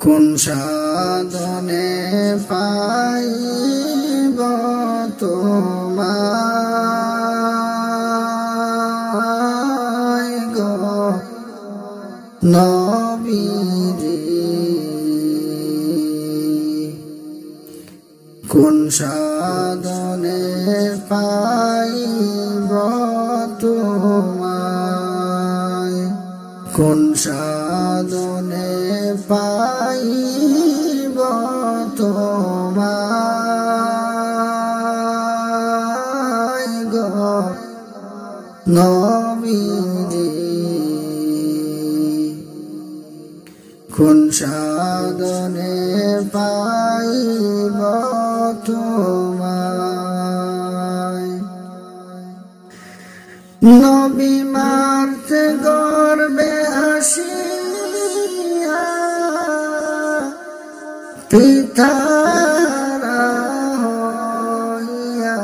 কোন সাধনে পাইব তোমায় গো নবীজি, কোন সাধনে পাইব তোমায়, কোন সাধনে পাইব তোমায় গো নবীজি, কোন সাধনে পাইব তোমায়। নবী মারতে গর্বে হাসিয়া পিতারা হইয়া,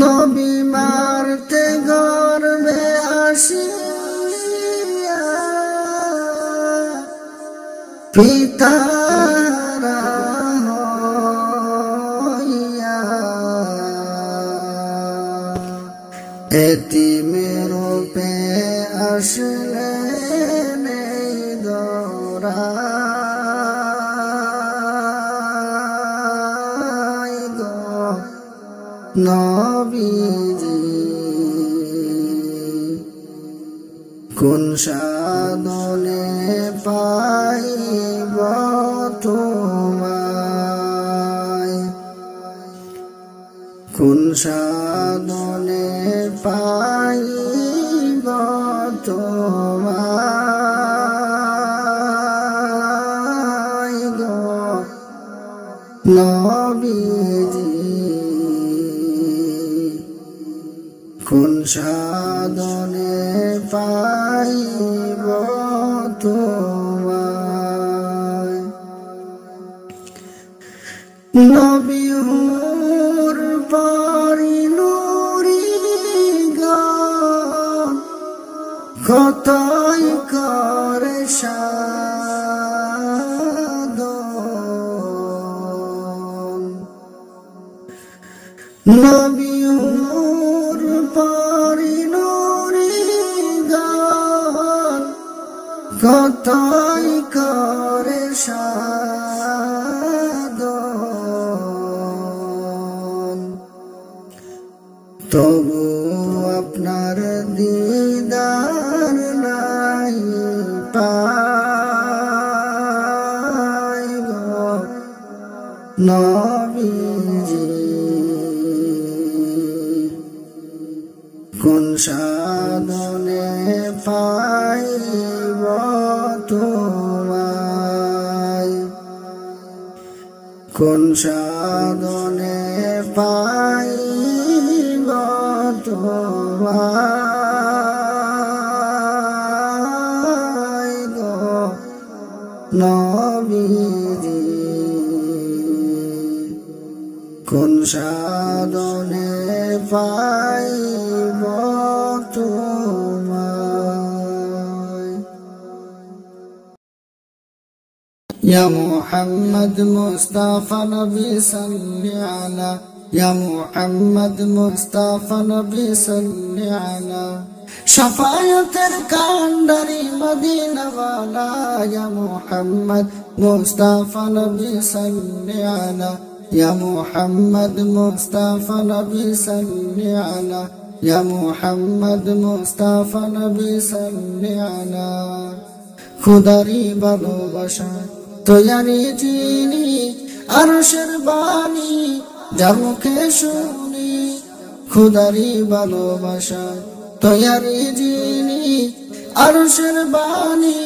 নবী মারতে গর্বে হাসিয়া পিতারা হইয়া, এতিমের রূপে আসলেন এই দরায় গো নবীজি, কোন সাধনে পাইব তোমায়, কোন সাধনে পাইব তোমায় গো নবীজি, কোন সাধনে পাইব তোমায়। নবী হুর পরি নুরি গান কতই করে সাধন, নবী হুর পরি নুরি গান কতই করে সাধন, তবু আপনার দিদার নাই পাই গো নবীজি, কোন সাধনে পাইব তোমায়, কোন সাধনে পাইব তোমায় গো নবীজি, কোন সাধনে পাইব তোমায়। ইয়া মুহাম্মদ মুস্তাফা নবী সাল্লি আলা, ইয়া মুহাম্মদ মুস্তাফা নবী সাল্লি আলা, শাফায়াতের কান্ডারি মদিনা ওয়ালা, ইয়া মুহাম্মদ মুস্তাফা নবী সাল্লি আলা, ইয়া মুহাম্মদ মুস্তাফা নবী সাল্লি আলা, ইয়া মুহাম্মদ মুস্তাফা নবী সাল্লি আলা। খুদারি ভালোবাসা তৈয়ারি যিনি, আরশের বাণী যার মুখে শুনি, খুদারি ভালোবাসা তৈয়ারি যিনি, আরশের বাণী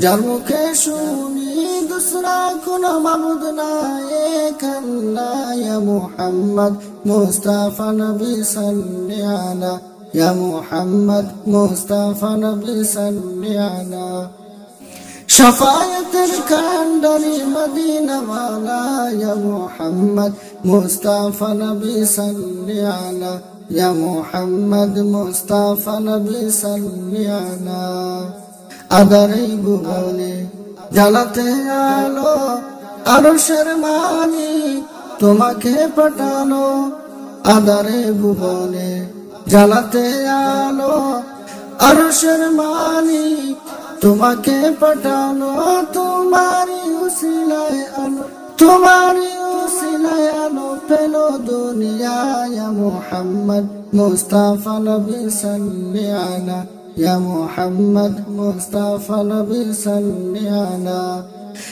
যার মুখে শুনি, দুসরা কোনো মাবুদ নাই এক আল্লাহ, ইয়া মুহাম্মদ মুস্তাফা নবী সাল্লি আলা, ইয়া মুহাম্মদ মুস্তাফা নবী সাল্লি আলা, শাফায়াতের কান্ডারি মদিনা ওয়ালা, ইয়া মুহাম্মদ মুস্তাফা নবী সাল্লি আলা, يا محمد مصطفى نبي صل على আদারে ভুবনে জ্বালাতে আলো আরশের মালিক তোমাকে পাঠানো আদারে ভুবনে জ্বালাতে আলো আরশের মালিক তোমাকে পাঠানো তোমারি উসিলায় আলো তোমারি উসিলায় আলো পেলো দুনিয়া ইয়া মুহাম্মদ মুস্তাফা নবী সাল্লি আলা يا محمد مصطفى نبي صل على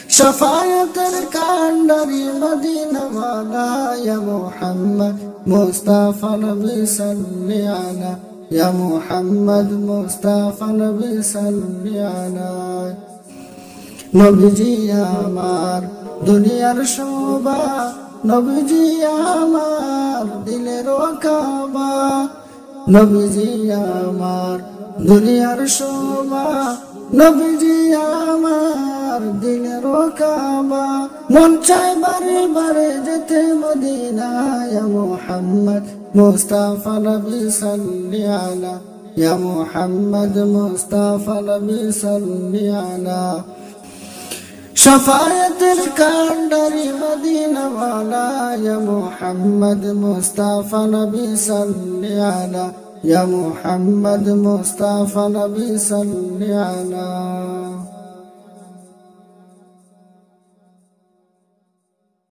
شفاعة الكندري مدينة والا يا محمد مصطفى نبي صل على يا محمد مصطفى نبي صل على নবীজি আমার দুনিয়ার শোভা নবীজি আমার দিলের কাবা নবীজি আমার দুনিয়ার শোভা নবীজি আমার দিলের কাবা মন চায় বারে বারে যেতে মদিনা ইয়া মুহাম্মদ মুস্তাফা নবী সাল্লি আলা ইয়া মুহাম্মদ মুস্তাফা নবী সাল্লি আলা শফায়াতের কান্ডারি মদিনা ওয়ালা ইয়া মুহাম্মদ মুস্তাফা নবী সাল্লি আলা يا محمد مصطفى نبي صل على